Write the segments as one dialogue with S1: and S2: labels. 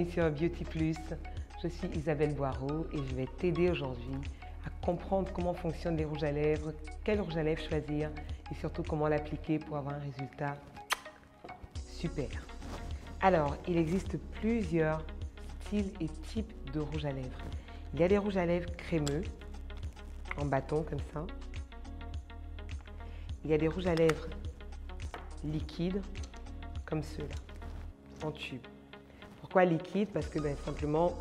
S1: sur Beauty Plus. Je suis Isabelle Boireau et je vais t'aider aujourd'hui à comprendre comment fonctionnent les rouges à lèvres, quel rouge à lèvres choisir et surtout comment l'appliquer pour avoir un résultat super. Alors, il existe plusieurs styles et types de rouge à lèvres. Il y a des rouges à lèvres crémeux, en bâton comme ça. Il y a des rouges à lèvres liquides, comme ceux-là, en tube. Pourquoi liquide? Parce que simplement,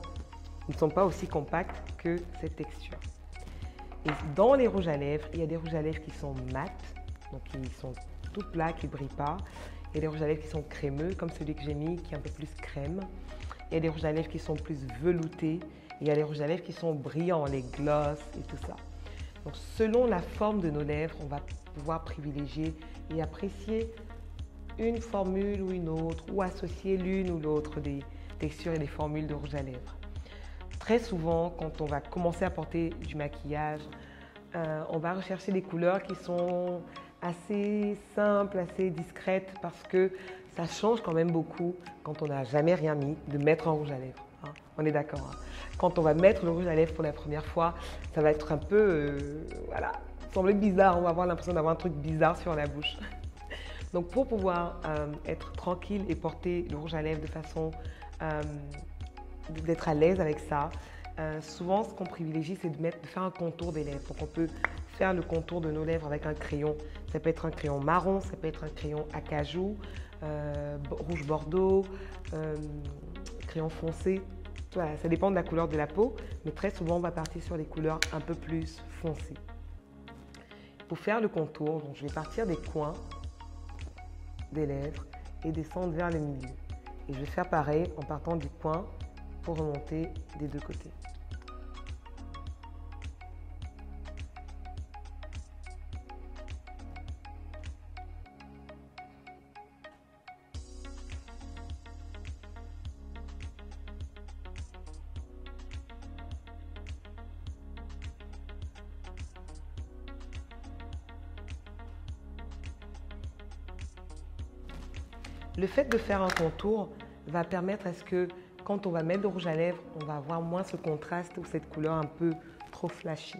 S1: ils ne sont pas aussi compacts que cette texture. Et dans les rouges à lèvres, il y a des rouges à lèvres qui sont mat, donc ils sont tout plats, qui ne brillent pas. Il y a des rouges à lèvres qui sont crémeux, comme celui que j'ai mis, qui est un peu plus crème. Il y a des rouges à lèvres qui sont plus veloutés. Il y a des rouges à lèvres qui sont brillants, les gloss et tout ça. Donc, selon la forme de nos lèvres, on va pouvoir privilégier et apprécier une formule ou une autre, ou associer l'une ou l'autre des textures et des formules de rouge à lèvres. Très souvent, quand on va commencer à porter du maquillage, on va rechercher des couleurs qui sont assez simples, assez discrètes, parce que ça change quand même beaucoup quand on n'a jamais rien mis, de mettre un rouge à lèvres. Hein. On est d'accord. Hein. Quand on va mettre le rouge à lèvres pour la première fois, ça va être un peu, voilà, sembler bizarre. On va avoir l'impression d'avoir un truc bizarre sur la bouche. Donc, pour pouvoir être tranquille et porter le rouge à lèvres de façon d'être à l'aise avec ça, souvent, ce qu'on privilégie, c'est de faire un contour des lèvres. Donc, on peut faire le contour de nos lèvres avec un crayon. Ça peut être un crayon marron, ça peut être un crayon acajou, rouge bordeaux, crayon foncé. Voilà, ça dépend de la couleur de la peau, mais très souvent, on va partir sur des couleurs un peu plus foncées. Pour faire le contour, donc, je vais partir des coins des lèvres et descendre vers le milieu. Et je vais faire pareil en partant du coin pour remonter des deux côtés. Le fait de faire un contour va permettre à ce que quand on va mettre le rouge à lèvres, on va avoir moins ce contraste ou cette couleur un peu trop flashy.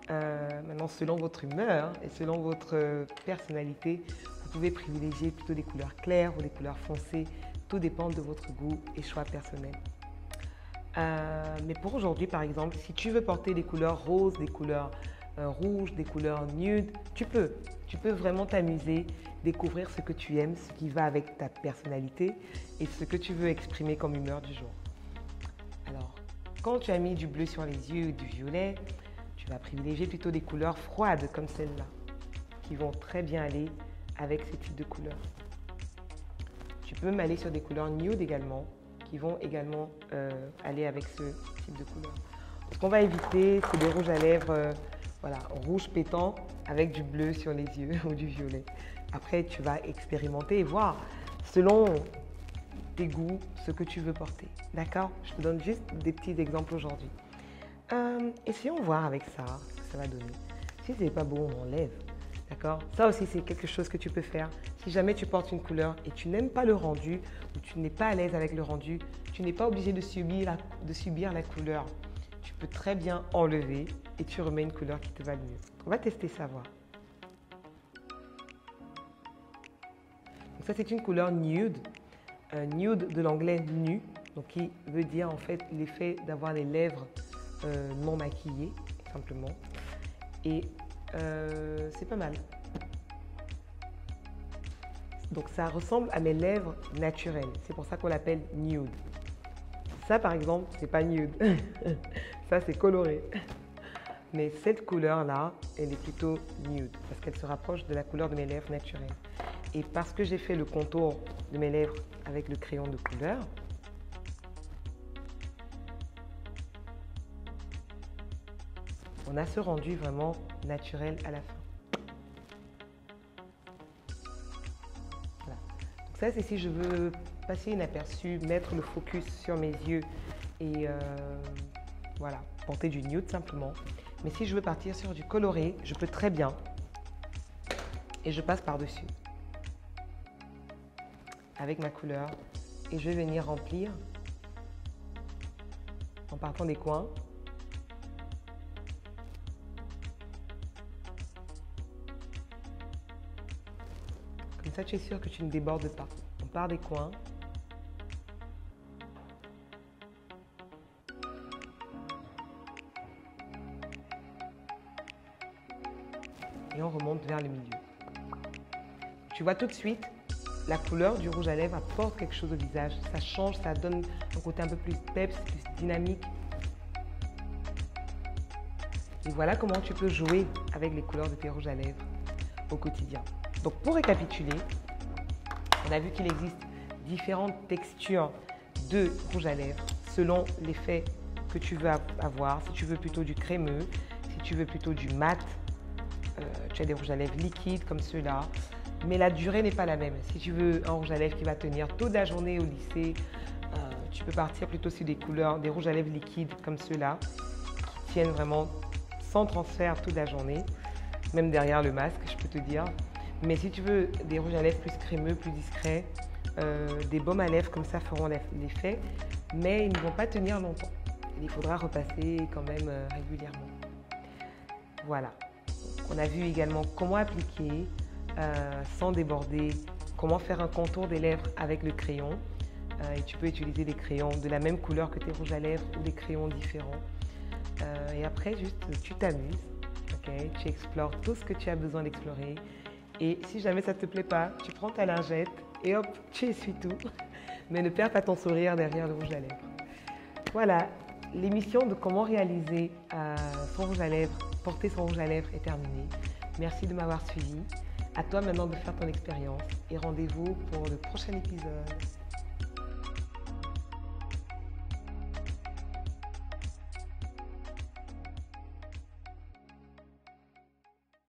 S1: Maintenant, selon votre humeur et selon votre personnalité, vous pouvez privilégier plutôt des couleurs claires ou des couleurs foncées. Tout dépend de votre goût et choix personnel. Mais pour aujourd'hui, par exemple, si tu veux porter des couleurs roses, des couleurs rouges, des couleurs nude, tu peux vraiment t'amuser, découvrir ce que tu aimes, ce qui va avec ta personnalité et ce que tu veux exprimer comme humeur du jour. Alors, quand tu as mis du bleu sur les yeux ou du violet, tu vas privilégier plutôt des couleurs froides comme celle-là, qui vont très bien aller avec ce type de couleurs. Tu peux même aller sur des couleurs nude également, qui vont également aller avec ce type de couleur. Ce qu'on va éviter, c'est des rouges à lèvres voilà, rouge pétant avec du bleu sur les yeux ou du violet. Après, tu vas expérimenter et voir selon tes goûts ce que tu veux porter. D'accord? Je te donne juste des petits exemples aujourd'hui. Essayons de voir avec ça ce que ça va donner. Si ce n'est pas beau, on enlève. D'accord? Ça aussi, c'est quelque chose que tu peux faire. Si jamais tu portes une couleur et tu n'aimes pas le rendu ou tu n'es pas à l'aise avec le rendu, tu n'es pas obligé de subir la couleur. Tu peux très bien enlever et tu remets une couleur qui te va le mieux. On va tester ça, voir. Donc ça, c'est une couleur nude. Nude de l'anglais nu, donc qui veut dire en fait l'effet d'avoir les lèvres non maquillées, simplement. Et c'est pas mal. Donc ça ressemble à mes lèvres naturelles. C'est pour ça qu'on l'appelle nude. Ça, par exemple, c'est pas nude. Ça, c'est coloré. Mais cette couleur-là, elle est plutôt nude parce qu'elle se rapproche de la couleur de mes lèvres naturelles. Et parce que j'ai fait le contour de mes lèvres avec le crayon de couleur, on a ce rendu vraiment naturel à la fin. Voilà. Donc ça, c'est si je veux passer inaperçu, mettre le focus sur mes yeux et voilà, porter du nude simplement. Mais si je veux partir sur du coloré, je peux très bien. Et je passe par-dessus avec ma couleur et je vais venir remplir en partant des coins. Comme ça, tu es sûr que tu ne débordes pas. On part des coins. Et on remonte vers le milieu. Tu vois tout de suite, la couleur du rouge à lèvres apporte quelque chose au visage. Ça change, ça donne un côté un peu plus peps, plus dynamique. Et voilà comment tu peux jouer avec les couleurs de tes rouges à lèvres au quotidien. Donc pour récapituler, on a vu qu'il existe différentes textures de rouge à lèvres selon l'effet que tu veux avoir. Si tu veux plutôt du crémeux, si tu veux plutôt du mat, tu as des rouges à lèvres liquides comme ceux-là, mais la durée n'est pas la même. Si tu veux un rouge à lèvres qui va tenir toute la journée au lycée, tu peux partir plutôt sur des couleurs, des rouges à lèvres liquides comme ceux-là, qui tiennent vraiment sans transfert toute la journée, même derrière le masque, je peux te dire. Mais si tu veux des rouges à lèvres plus crémeux, plus discrets, des baumes à lèvres comme ça feront l'effet, mais ils ne vont pas tenir longtemps. Il faudra repasser quand même régulièrement. Voilà. On a vu également comment appliquer sans déborder, comment faire un contour des lèvres avec le crayon. Et tu peux utiliser des crayons de la même couleur que tes rouges à lèvres ou des crayons différents. Et après, juste, tu t'amuses, okay? Tu explores tout ce que tu as besoin d'explorer. Et si jamais ça ne te plaît pas, tu prends ta lingette et hop, tu essuies tout. Mais ne perds pas ton sourire derrière le rouge à lèvres. Voilà, l'émission de comment réaliser son rouge à lèvres, porter son rouge à lèvres est terminée. Merci de m'avoir suivi. À toi maintenant de faire ton expérience et rendez-vous pour le prochain épisode.